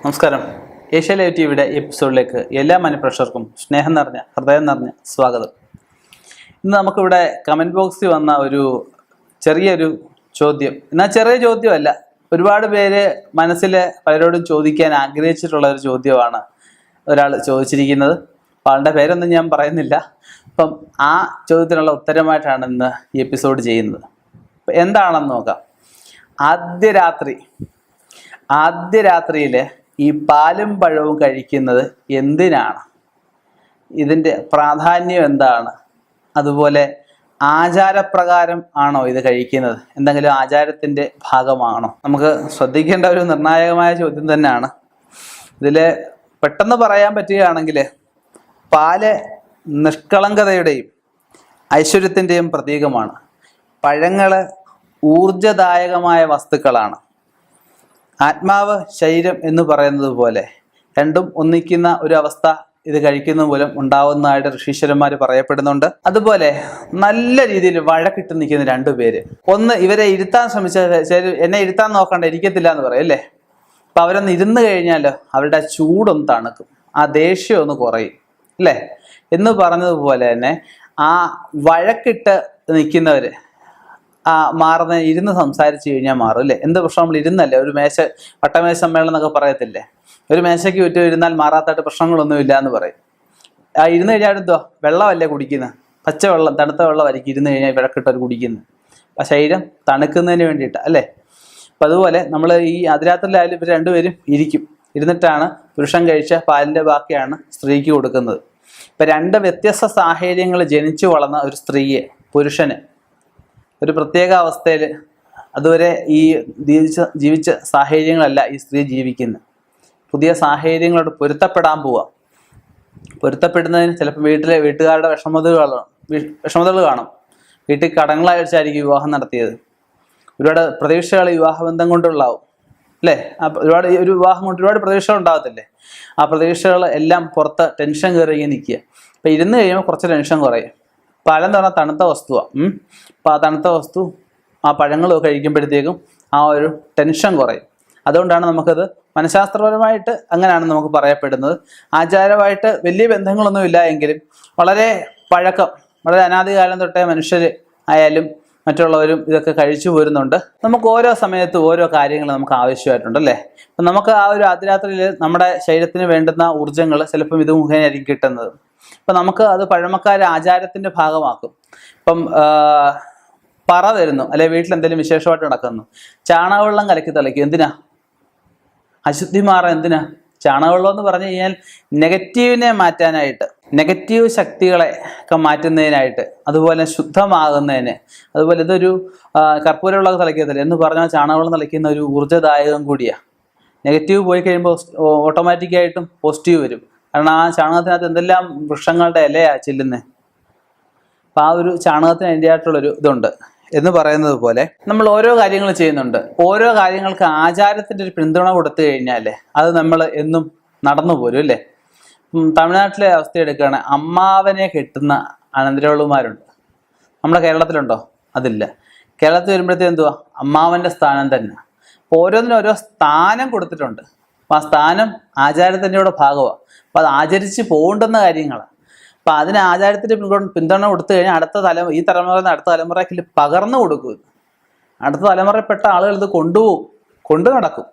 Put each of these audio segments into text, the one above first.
നമസ്കാരം. Asia live ടിവിയുടെ എപ്പിസോഡിലേക്ക് എല്ലാ മാന്യപ്രേക്ഷകർക്കും സ്നേഹം നിറഞ്ഞ ഹൃദയം നിറഞ്ഞ സ്വാഗതം. ഇന്ന് നമുക്കിവിടെ കമൻറ്റ് ബോക്സിൽ വന്ന ഒരു ചെറിയൊരു ചോദ്യം, എന്നാൽ ചെറിയ ചോദ്യമല്ല, ഒരുപാട് പേര് മനസ്സിൽ പലരോടും ചോദിക്കാൻ ആഗ്രഹിച്ചിട്ടുള്ള ഒരു ചോദ്യമാണ് ഒരാൾ ചോദിച്ചിരിക്കുന്നത്. അപ്പം ആളുടെ പേരൊന്നും ഞാൻ പറയുന്നില്ല. അപ്പം ആ ചോദ്യത്തിനുള്ള ഉത്തരമായിട്ടാണ് ഇന്ന് ഈ എപ്പിസോഡ് ചെയ്യുന്നത്. എന്താണെന്ന് നോക്കാം. ആദ്യ രാത്രിയിൽ ഈ പാലും പഴവും കഴിക്കുന്നത് എന്തിനാണ്? ഇതിൻ്റെ പ്രാധാന്യം എന്താണ്? അതുപോലെ ആചാരപ്രകാരം ആണോ ഇത് കഴിക്കുന്നത്? എന്തെങ്കിലും ആചാരത്തിൻ്റെ ഭാഗമാണോ? നമുക്ക് ശ്രദ്ധിക്കേണ്ട ഒരു നിർണായകമായ ചോദ്യം തന്നെയാണ്. ഇതിൽ പെട്ടെന്ന് പറയാൻ പറ്റുകയാണെങ്കിൽ പാല് നിഷ്കളങ്കതയുടെയും ഐശ്വര്യത്തിൻ്റെയും പ്രതീകമാണ്. പഴങ്ങൾ ഊർജദായകമായ വസ്തുക്കളാണ്. ആത്മാവ് ശരീരം എന്ന് പറയുന്നത് പോലെ രണ്ടും ഒന്നിക്കുന്ന ഒരു അവസ്ഥ ഇത് കഴിക്കുന്ന മൂലം ഉണ്ടാവുന്നതായിട്ട് ഋഷീശ്വരന്മാർ പറയപ്പെടുന്നുണ്ട്. അതുപോലെ നല്ല രീതിയിൽ വഴക്കിട്ട് നിൽക്കുന്ന രണ്ടുപേര്, ഒന്ന് ഇവരെ ഇരുത്താൻ ശ്രമിച്ച എന്നെ ഇരുത്താൻ നോക്കണ്ട, ഇരിക്കത്തില്ല എന്ന് പറയും അല്ലേ. അപ്പൊ അവരൊന്ന് ഇരുന്ന് കഴിഞ്ഞാലോ അവരുടെ ചൂടൊന്ന് തണുക്കും, ആ ദേഷ്യം ഒന്ന് കുറയും അല്ലേ. എന്ന് പറഞ്ഞതുപോലെ തന്നെ ആ വഴക്കിട്ട് നിൽക്കുന്നവര് മാറുന്ന ഇരുന്ന് സംസാരിച്ച് കഴിഞ്ഞാൽ മാറും അല്ലേ. എന്ത് പ്രശ്നം നമ്മൾ ഇരുന്നല്ലേ, ഒരു വട്ടമേശ സമ്മേളനം എന്നൊക്കെ പറയത്തില്ലേ, ഒരു മേശയ്ക്ക് ചുറ്റും ഇരുന്നാൽ മാറാത്തായിട്ട് പ്രശ്നങ്ങളൊന്നും ഇല്ല എന്ന് പറയും. ഇരുന്ന് കഴിഞ്ഞാൽ എന്തോ വെള്ളമല്ലേ കുടിക്കുന്നത്, പച്ചവെള്ളം, തണുത്ത വെള്ളമായിരിക്കും ഇരുന്ന് കഴിഞ്ഞാൽ വിളക്കിട്ടവർ കുടിക്കുന്നത്. അപ്പം ശരീരം തണുക്കുന്നതിന് വേണ്ടിയിട്ട് അല്ലേ. അപ്പം അതുപോലെ നമ്മൾ ഈ അതിരാത്രിയിലായാലും ഇവർ രണ്ടുപേരും ഇരുന്നിട്ടാണ് പുരുഷൻ കഴിച്ച പാലിൻ്റെ ബാക്കിയാണ് സ്ത്രീക്ക് കൊടുക്കുന്നത്. ഇപ്പം രണ്ട് വ്യത്യസ്ത സാഹചര്യങ്ങൾ ജനിച്ചു വളർന്ന ഒരു സ്ത്രീയെ പുരുഷന് ഒരു പ്രത്യേക അവസ്ഥയിൽ അതുവരെ ഈ ജീവിച്ച സാഹചര്യങ്ങളല്ല ഈ സ്ത്രീ ജീവിക്കുന്നത്. പുതിയ സാഹചര്യങ്ങളോട് പൊരുത്തപ്പെടാൻ പോവാം. പൊരുത്തപ്പെടുന്നതിന് ചിലപ്പോൾ വീട്ടുകാരുടെ വിഷമതകൾ കാണും. വീട്ടിൽ കടങ്ങളായിരിക്കും വിവാഹം നടത്തിയത്. ഒരുപാട് പ്രതീക്ഷകൾ വിവാഹബന്ധം കൊണ്ടുള്ളാവും അല്ലേ. ഒരു വിവാഹം കൊണ്ട് ഒരുപാട് പ്രതീക്ഷകൾ ഉണ്ടാകത്തില്ലേ. ആ പ്രതീക്ഷകൾ എല്ലാം പുറത്ത് ടെൻഷൻ കയറി നിൽക്കുക. അപ്പം ഇരുന്ന് കഴിയുമ്പോൾ കുറച്ച് ടെൻഷൻ കുറയും. പഴം എന്ന് പറഞ്ഞാൽ തണുത്ത വസ്തുവാണ്. അപ്പം ആ തണുത്ത വസ്തു ആ പഴങ്ങളൊക്കെ കഴിക്കുമ്പോഴത്തേക്കും ആ ഒരു ടെൻഷൻ കുറയും. അതുകൊണ്ടാണ് നമുക്കത് മനഃശാസ്ത്രപരമായിട്ട് അങ്ങനെയാണ് നമുക്ക് പറയപ്പെടുന്നത്. ആചാരമായിട്ട് വലിയ ബന്ധങ്ങളൊന്നും ഇല്ല എങ്കിലും വളരെ വളരെ അനാദികാലം തൊട്ടേ മനുഷ്യർ ആയാലും മറ്റുള്ളവരും ഇതൊക്കെ കഴിച്ചു പോരുന്നുണ്ട്. നമുക്ക് ഓരോ സമയത്തും ഓരോ കാര്യങ്ങൾ നമുക്ക് ആവശ്യമായിട്ടുണ്ട് അല്ലേ. അപ്പം നമുക്ക് ആ ഒരു അതിരാത്രിയിൽ നമ്മുടെ ശരീരത്തിന് വേണ്ടുന്ന ഊർജ്ജങ്ങൾ ചിലപ്പം ഇത് മുഖേനയായിരിക്കും കിട്ടുന്നത്. അപ്പം നമുക്ക് അത് പഴമക്കാരെ ആചാരത്തിൻ്റെ ഭാഗമാക്കും. ഇപ്പം പറ വരുന്നു അല്ലെ, വീട്ടിൽ എന്തെങ്കിലും വിശേഷമായിട്ട് നടക്കുന്നു, ചാണകവെള്ളം കലക്കി തളിക്കും. എന്തിനാ? അശുദ്ധി മാറാൻ. എന്തിനാ? ചാണകവെള്ളം എന്ന് പറഞ്ഞു കഴിഞ്ഞാൽ നെഗറ്റീവിനെ മാറ്റാനായിട്ട്, നെഗറ്റീവ് ശക്തികളെ ഒക്കെ മാറ്റുന്നതിനായിട്ട്, അതുപോലെ ശുദ്ധമാകുന്നതിന്. അതുപോലെ ഇതൊരു കർപ്പൂരവെള്ളം തളിക്കത്തില്ല എന്ന് പറഞ്ഞാൽ ചാണകവെള്ളം തളിക്കുന്ന ഒരു ഊർജ്ജദായകം കൂടിയാണ്. നെഗറ്റീവ് പോയി കഴിയുമ്പോൾ ഓട്ടോമാറ്റിക്കായിട്ടും പോസിറ്റീവ് വരും. കാരണം ആ ചാണകത്തിനകത്ത് എന്തെല്ലാം വൃക്ഷങ്ങളുടെ ഇലയാണ് ചെല്ലുന്നത്. അപ്പം ആ ഒരു ചാണകത്തിന് അതിൻ്റെതായിട്ടുള്ളൊരു ഇതുണ്ട് എന്ന് പറയുന്നത് പോലെ നമ്മൾ ഓരോ കാര്യങ്ങൾ ചെയ്യുന്നുണ്ട്. ഓരോ കാര്യങ്ങൾക്ക് ആചാരത്തിൻ്റെ ഒരു പിന്തുണ കൊടുത്തു കഴിഞ്ഞാൽ അത് നമ്മൾ എന്നും നടന്നു പോരും അല്ലേ. തമിഴ്നാട്ടിലെ അവസ്ഥ എടുക്കുകയാണ്, അമ്മാവനെ കെട്ടുന്ന അനന്തരവളുമാരുണ്ട്. നമ്മുടെ കേരളത്തിലുണ്ടോ? അതില്ല. കേരളത്തിൽ വരുമ്പോഴത്തേക്കും എന്തുവാ, അമ്മാവൻ്റെ സ്ഥാനം തന്നെ. ഓരോന്നിനും ഓരോ സ്ഥാനം കൊടുത്തിട്ടുണ്ട്. അപ്പം ആ സ്ഥാനം ആചാരത്തിൻ്റെ കൂടെ ഭാഗമാണ്. അപ്പം അത് ആചരിച്ച് പോകേണ്ടുന്ന കാര്യങ്ങളാണ്. അപ്പം അതിന് ആചാരത്തിൻ്റെ പിന്തുണ കൊടുത്തു കഴിഞ്ഞാൽ ഈ തലമുറ അടുത്ത തലമുറയ്ക്ക് പകർന്നു കൊടുക്കും. അടുത്ത തലമുറയിൽപ്പെട്ട ആളുകൾ ഇത് കൊണ്ടു നടക്കും.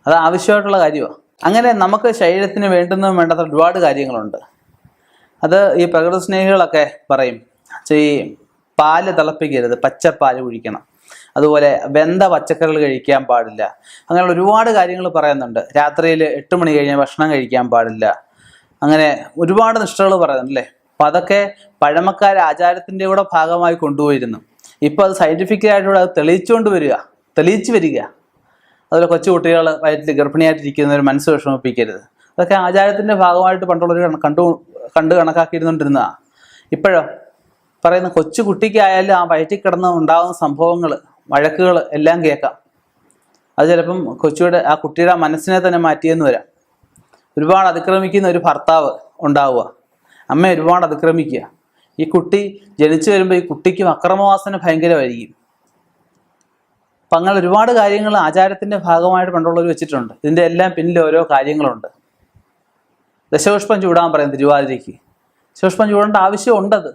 അത് ആവശ്യമായിട്ടുള്ള കാര്യമാണ്. അങ്ങനെ നമുക്ക് ശരീരത്തിന് വേണ്ടുന്നതും വേണ്ടാത്ത ഒരുപാട് കാര്യങ്ങളുണ്ട്. അത് ഈ പ്രകൃതി സ്നേഹികളൊക്കെ പറയും, ഈ പാല് തിളപ്പിക്കരുത്, പച്ചപ്പാല് കുഴിക്കണം. അതുപോലെ വെന്ത പച്ചക്കറികൾ കഴിക്കാൻ പാടില്ല. അങ്ങനെയുള്ള ഒരുപാട് കാര്യങ്ങൾ പറയുന്നുണ്ട്. രാത്രിയിൽ 8 മണി കഴിഞ്ഞാൽ ഭക്ഷണം കഴിക്കാൻ പാടില്ല. അങ്ങനെ ഒരുപാട് നിഷ്ഠകൾ പറയുന്നുണ്ട് അല്ലേ. അപ്പം അതൊക്കെ പഴമക്കാർ ആചാരത്തിൻ്റെ കൂടെ ഭാഗമായി കൊണ്ടുപോയിരുന്നു. ഇപ്പോൾ അത് സയൻറ്റിഫിക്കായിട്ടുകൂടെ അത് തെളിയിച്ചു വരിക. അതുപോലെ കൊച്ചു കുട്ടികൾ വയറ്റിൽ ഗർഭിണിയായിട്ടിരിക്കുന്നവർ മനസ്സ് വിഷമിപ്പിക്കരുത്. അതൊക്കെ ആചാരത്തിൻ്റെ ഭാഗമായിട്ട് പണ്ടുള്ളവർ കണ്ടു കണക്കാക്കിയിരുന്നുകൊണ്ടിരുന്നതാണ്. ഇപ്പോഴോ പറയുന്ന കൊച്ചു കുട്ടിക്കായാലും ആ വയറ്റിൽ കിടന്ന് ഉണ്ടാകുന്ന സംഭവങ്ങൾ, വഴക്കുകൾ എല്ലാം കേൾക്കാം. അത് ചിലപ്പം ആ കുട്ടിയുടെ മനസ്സിനെ തന്നെ മാറ്റിയെന്ന് വരാം. ഒരുപാട് അതിക്രമിക്കുന്ന ഒരു ഭർത്താവ് ഉണ്ടാവുക, അമ്മ ഒരുപാട് അതിക്രമിക്കുക. ഈ കുട്ടി ജനിച്ചു വരുമ്പോൾ ഈ കുട്ടിക്കും അക്രമവാസന ഭയങ്കരമായിരിക്കും. അപ്പം അങ്ങനെ ഒരുപാട് കാര്യങ്ങൾ ആചാരത്തിൻ്റെ ഭാഗമായിട്ട് പണ്ടുള്ളവർ വെച്ചിട്ടുണ്ട്. ഇതിൻ്റെ എല്ലാം പിന്നിൽ ഓരോ കാര്യങ്ങളുണ്ട്. ദശപുഷ്പം ചൂടാൻ പറയും തിരുവാതിരയ്ക്ക്. ദശപുഷ്പം ചൂടേണ്ട ആവശ്യമുണ്ടത്.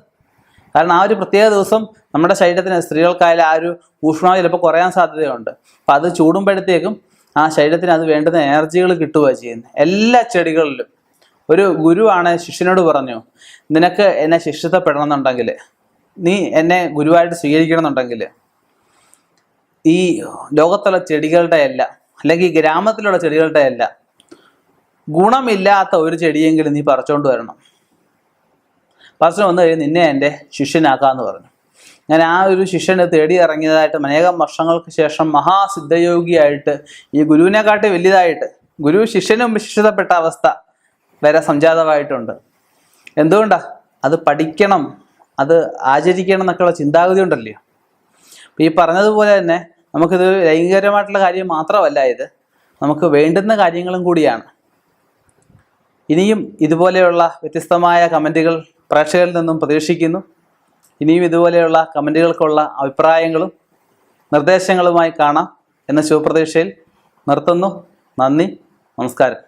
കാരണം ആ ഒരു പ്രത്യേക ദിവസം നമ്മുടെ ശരീരത്തിന്, സ്ത്രീകൾക്കായാലും ആ ഒരു ഊഷ്മാവ് ചിലപ്പോൾ കുറയാൻ സാധ്യതയുണ്ട്. അപ്പം അത് ചൂടുമ്പോഴത്തേക്കും ആ ശരീരത്തിന് അത് വേണ്ടുന്ന എനർജികൾ കിട്ടുകയാണ് ചെയ്യുന്നത്. എല്ലാ ചെടികളിലും ഒരു ഗുരുവാണ് ശിഷ്യനോട് പറഞ്ഞു, നിനക്ക് എന്നെ ശിഷ്യത്വപ്പെടണം എന്നുണ്ടെങ്കിൽ, നീ എന്നെ ഗുരുവായിട്ട് സ്വീകരിക്കണം എന്നുണ്ടെങ്കിൽ, ഈ ലോകത്തുള്ള ചെടികളുടെ അല്ല, അല്ലെങ്കിൽ ഗ്രാമത്തിലുള്ള ചെടികളുടെ അല്ല, ഗുണമില്ലാത്ത ഒരു ചെടിയെങ്കിലും നീ പറിച്ചുകൊണ്ട് വരണം. പറിച്ചു വന്നു കഴിഞ്ഞ് നിന്നെ എൻ്റെ ശിഷ്യനാക്കാമെന്ന് പറഞ്ഞു. ഞാൻ ആ ഒരു ശിഷ്യനെ തേടി ഇറങ്ങിയതായിട്ട് അനേകം വർഷങ്ങൾക്ക് ശേഷം മഹാസിദ്ധയോഗിയായിട്ട്, ഈ ഗുരുവിനെക്കാട്ടി വലുതായിട്ട്, ഗുരു ശിഷ്യനും ശിഷ്യതപ്പെട്ട അവസ്ഥ വരെ സംജാതമായിട്ടുണ്ട്. എന്തുകൊണ്ടാ? അത് പഠിക്കണം, അത് ആചരിക്കണം എന്നൊക്കെയുള്ള ചിന്താഗതി ഉണ്ടല്ലോ. അപ്പം ഈ പറഞ്ഞതുപോലെ തന്നെ നമുക്കിത് ലൈംഗികപരമായിട്ടുള്ള കാര്യം മാത്രമല്ല, ഇത് നമുക്ക് വേണ്ടുന്ന കാര്യങ്ങളും കൂടിയാണ്. ഇനിയും ഇതുപോലെയുള്ള വ്യത്യസ്തമായ കമൻറ്റുകൾ പ്രേക്ഷകരിൽ നിന്നും പ്രതീക്ഷിക്കുന്നു. ഇനിയും ഇതുപോലെയുള്ള കമൻറ്റുകൾക്കുള്ള അഭിപ്രായങ്ങളും നിർദ്ദേശങ്ങളുമായി കാണാം എന്ന ശുഭപ്രതീക്ഷയിൽ നിർത്തുന്നു. നന്ദി, നമസ്കാരം.